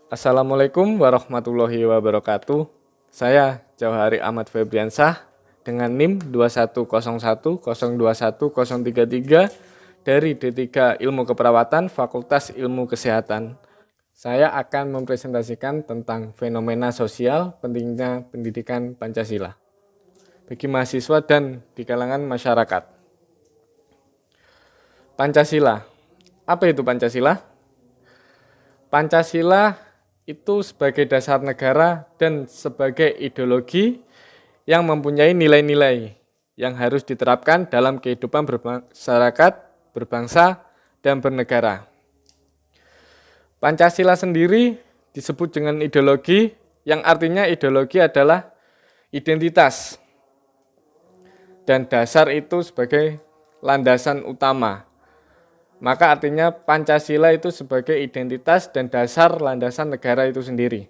Assalamualaikum warahmatullahi wabarakatuh. Saya Jauhari Ahmad Febriansah dengan NIM 2101021033 dari D3 Ilmu Keperawatan Fakultas Ilmu Kesehatan. Saya akan mempresentasikan tentang fenomena sosial pentingnya pendidikan Pancasila bagi mahasiswa dan di kalangan masyarakat. Pancasila. Apa itu Pancasila? Pancasila itu sebagai dasar negara dan sebagai ideologi yang mempunyai nilai-nilai yang harus diterapkan dalam kehidupan bermasyarakat, berbangsa, dan bernegara. Pancasila sendiri disebut dengan ideologi, yang artinya ideologi adalah identitas. Dan dasar itu sebagai landasan utama. Maka artinya Pancasila itu sebagai identitas dan dasar landasan negara itu sendiri.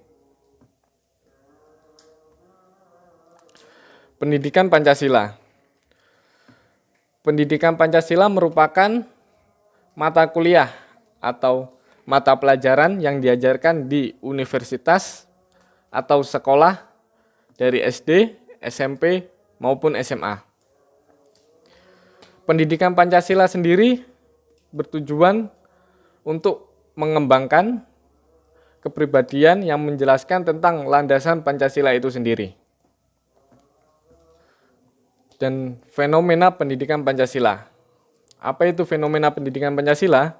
Pendidikan Pancasila. Pendidikan Pancasila merupakan mata kuliah atau mata pelajaran yang diajarkan di universitas atau sekolah dari SD, SMP, maupun SMA. Pendidikan Pancasila sendiri bertujuan untuk mengembangkan kepribadian yang menjelaskan tentang landasan Pancasila itu sendiri. Dan fenomena pendidikan Pancasila. Apa itu fenomena pendidikan Pancasila?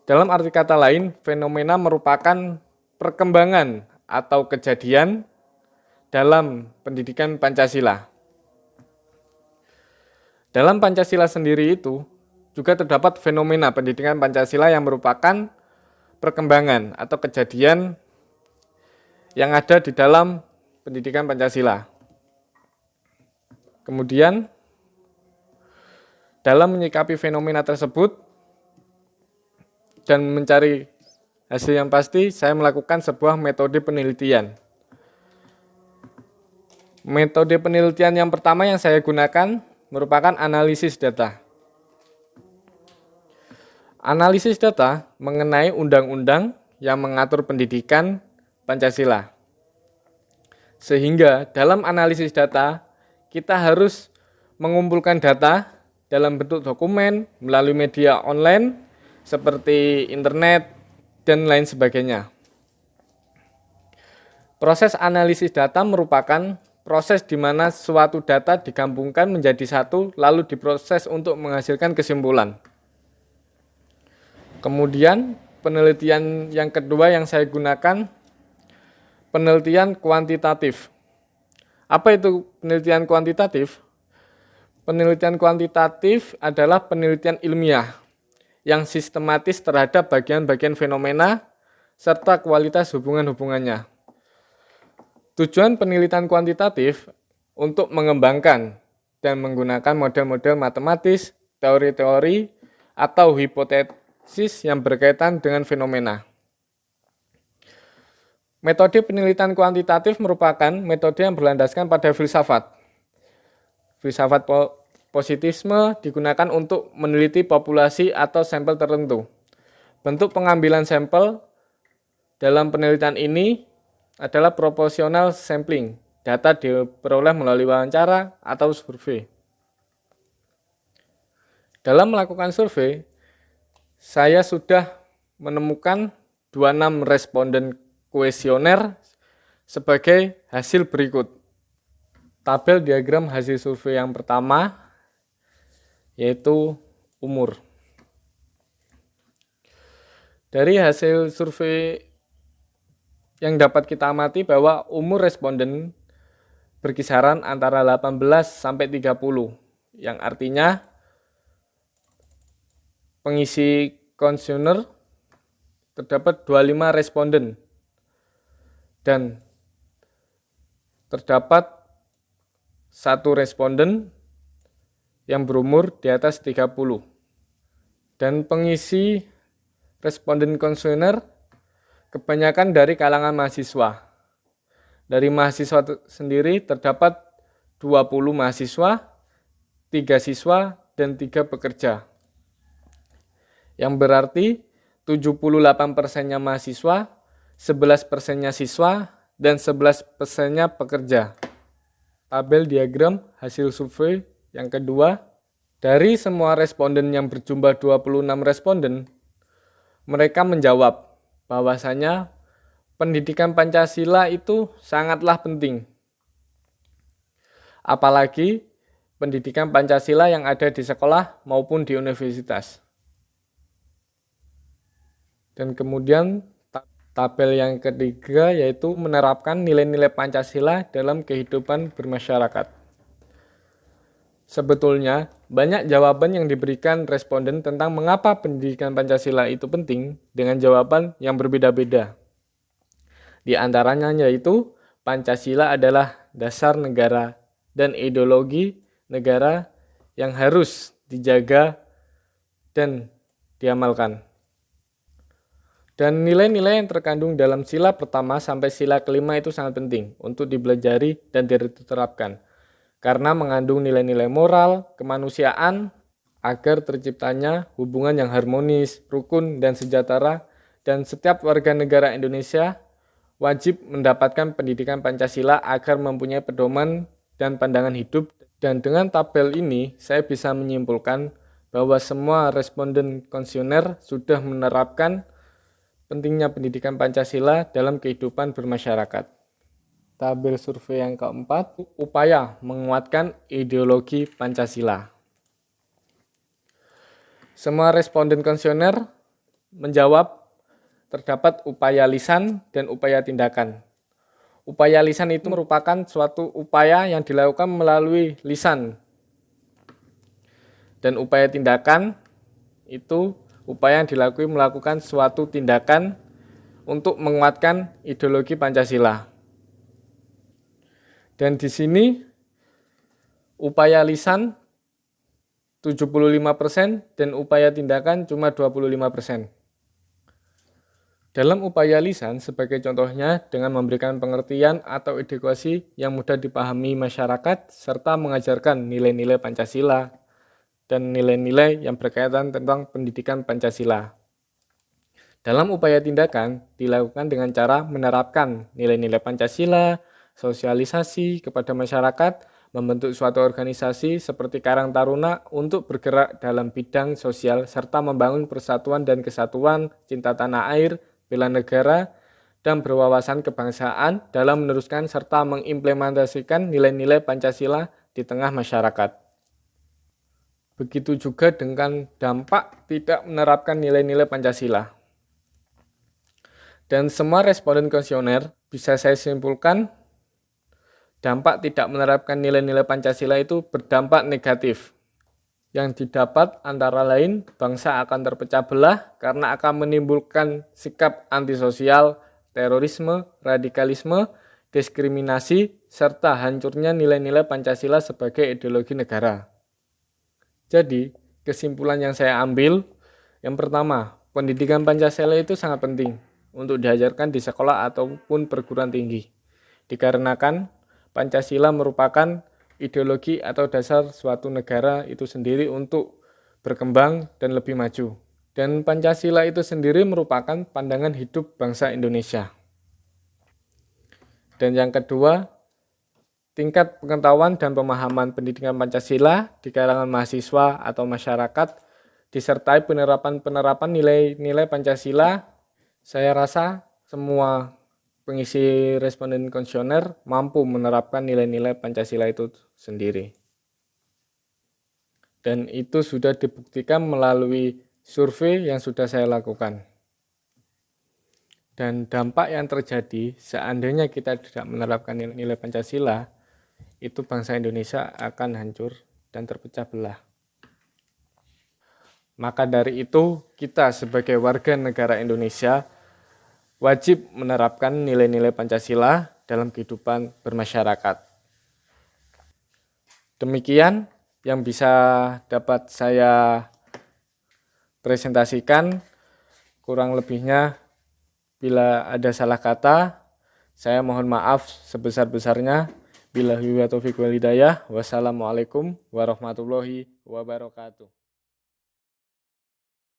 Dalam arti kata lain, fenomena merupakan perkembangan atau kejadian dalam pendidikan Pancasila. Dalam Pancasila sendiri itu juga terdapat fenomena pendidikan Pancasila yang merupakan perkembangan atau kejadian yang ada di dalam pendidikan Pancasila. Kemudian, dalam menyikapi fenomena tersebut dan mencari hasil yang pasti, saya melakukan sebuah metode penelitian. Metode penelitian yang pertama yang saya gunakan merupakan analisis data. Analisis data mengenai undang-undang yang mengatur pendidikan Pancasila. Sehingga dalam analisis data, kita harus mengumpulkan data dalam bentuk dokumen melalui media online seperti internet dan lain sebagainya. Proses analisis data merupakan proses di mana suatu data digabungkan menjadi satu lalu diproses untuk menghasilkan kesimpulan. Kemudian penelitian yang kedua yang saya gunakan, penelitian kuantitatif. Apa itu penelitian kuantitatif? Penelitian kuantitatif adalah penelitian ilmiah yang sistematis terhadap bagian-bagian fenomena serta kualitas hubungan-hubungannya. Tujuan penelitian kuantitatif untuk mengembangkan dan menggunakan model-model matematis, teori-teori, atau hipotesis yang berkaitan dengan fenomena. Metode penelitian kuantitatif merupakan metode yang berlandaskan pada filsafat. Filsafat positifisme digunakan untuk meneliti populasi atau sampel tertentu. Bentuk pengambilan sampel dalam penelitian ini adalah proportional sampling. Data diperoleh melalui wawancara atau survei. Dalam melakukan survei, saya sudah menemukan 26 responden kuesioner sebagai hasil berikut. Tabel diagram hasil survei yang pertama yaitu umur. Dari hasil survei yang dapat kita amati bahwa umur responden berkisaran antara 18 sampai 30, yang artinya pengisi kuesioner terdapat 25 responden dan terdapat satu responden yang berumur di atas 30. Dan pengisi responden kuesioner kebanyakan dari kalangan mahasiswa. Dari mahasiswa sendiri terdapat 20 mahasiswa, 3 siswa, dan 3 pekerja. Yang berarti 78%-nya mahasiswa 11%-nya siswa, dan 11%-nya pekerja. Tabel diagram hasil survei yang kedua, dari semua responden yang berjumlah 26 responden, mereka menjawab bahwasanya pendidikan Pancasila itu sangatlah penting. Apalagi pendidikan Pancasila yang ada di sekolah maupun di universitas. Dan kemudian tabel yang ketiga yaitu menerapkan nilai-nilai Pancasila dalam kehidupan bermasyarakat. Sebetulnya banyak jawaban yang diberikan responden tentang mengapa pendidikan Pancasila itu penting dengan jawaban yang berbeda-beda. Di antaranya yaitu Pancasila adalah dasar negara dan ideologi negara yang harus dijaga dan diamalkan. Dan nilai-nilai yang terkandung dalam sila pertama sampai sila kelima itu sangat penting untuk dipelajari dan diterapkan. Karena mengandung nilai-nilai moral, kemanusiaan, agar terciptanya hubungan yang harmonis, rukun, dan sejahtera, dan setiap warga negara Indonesia wajib mendapatkan pendidikan Pancasila agar mempunyai pedoman dan pandangan hidup. Dan dengan tabel ini, saya bisa menyimpulkan bahwa semua responden kuesioner sudah menerapkan pentingnya pendidikan Pancasila dalam kehidupan bermasyarakat. Tabel survei yang keempat, upaya menguatkan ideologi Pancasila. Semua responden kuesioner menjawab terdapat upaya lisan dan upaya tindakan. Upaya lisan itu merupakan suatu upaya yang dilakukan melalui lisan. Dan upaya tindakan itu upaya yang melakukan suatu tindakan untuk menguatkan ideologi Pancasila. Dan di sini upaya lisan 75% dan upaya tindakan cuma 25%. Dalam upaya lisan sebagai contohnya dengan memberikan pengertian atau edukasi yang mudah dipahami masyarakat serta mengajarkan nilai-nilai Pancasila dan nilai-nilai yang berkaitan tentang pendidikan Pancasila. Dalam upaya tindakan dilakukan dengan cara menerapkan nilai-nilai Pancasila, sosialisasi kepada masyarakat, membentuk suatu organisasi seperti Karang Taruna untuk bergerak dalam bidang sosial serta membangun persatuan dan kesatuan, cinta tanah air, bela negara, dan berwawasan kebangsaan dalam meneruskan serta mengimplementasikan nilai-nilai Pancasila di tengah masyarakat. Begitu juga dengan dampak tidak menerapkan nilai-nilai Pancasila. Dan semua responden kuesioner bisa saya simpulkan dampak tidak menerapkan nilai-nilai Pancasila itu berdampak negatif. Yang didapat antara lain bangsa akan terpecah belah karena akan menimbulkan sikap antisosial, terorisme, radikalisme, diskriminasi, serta hancurnya nilai-nilai Pancasila sebagai ideologi negara. Jadi, kesimpulan yang saya ambil, yang pertama, pendidikan Pancasila itu sangat penting untuk diajarkan di sekolah ataupun perguruan tinggi. Dikarenakan Pancasila merupakan ideologi atau dasar suatu negara itu sendiri untuk berkembang dan lebih maju. Dan Pancasila itu sendiri merupakan pandangan hidup bangsa Indonesia. Dan yang kedua, tingkat pengetahuan dan pemahaman pendidikan Pancasila di kalangan mahasiswa atau masyarakat disertai penerapan nilai-nilai Pancasila, saya rasa semua pengisi responden kuesioner mampu menerapkan nilai-nilai Pancasila itu sendiri. Dan itu sudah dibuktikan melalui survei yang sudah saya lakukan. Dan dampak yang terjadi seandainya kita tidak menerapkan nilai Pancasila, itu bangsa Indonesia akan hancur dan terpecah belah. Maka dari itu, kita sebagai warga negara Indonesia wajib menerapkan nilai-nilai Pancasila dalam kehidupan bermasyarakat. Demikian yang bisa dapat saya presentasikan. Kurang lebihnya, bila ada salah kata, saya mohon maaf sebesar-besarnya. Billahi wa taufiq wal hidayah. Wassalamualaikum warahmatullahi wabarakatuh.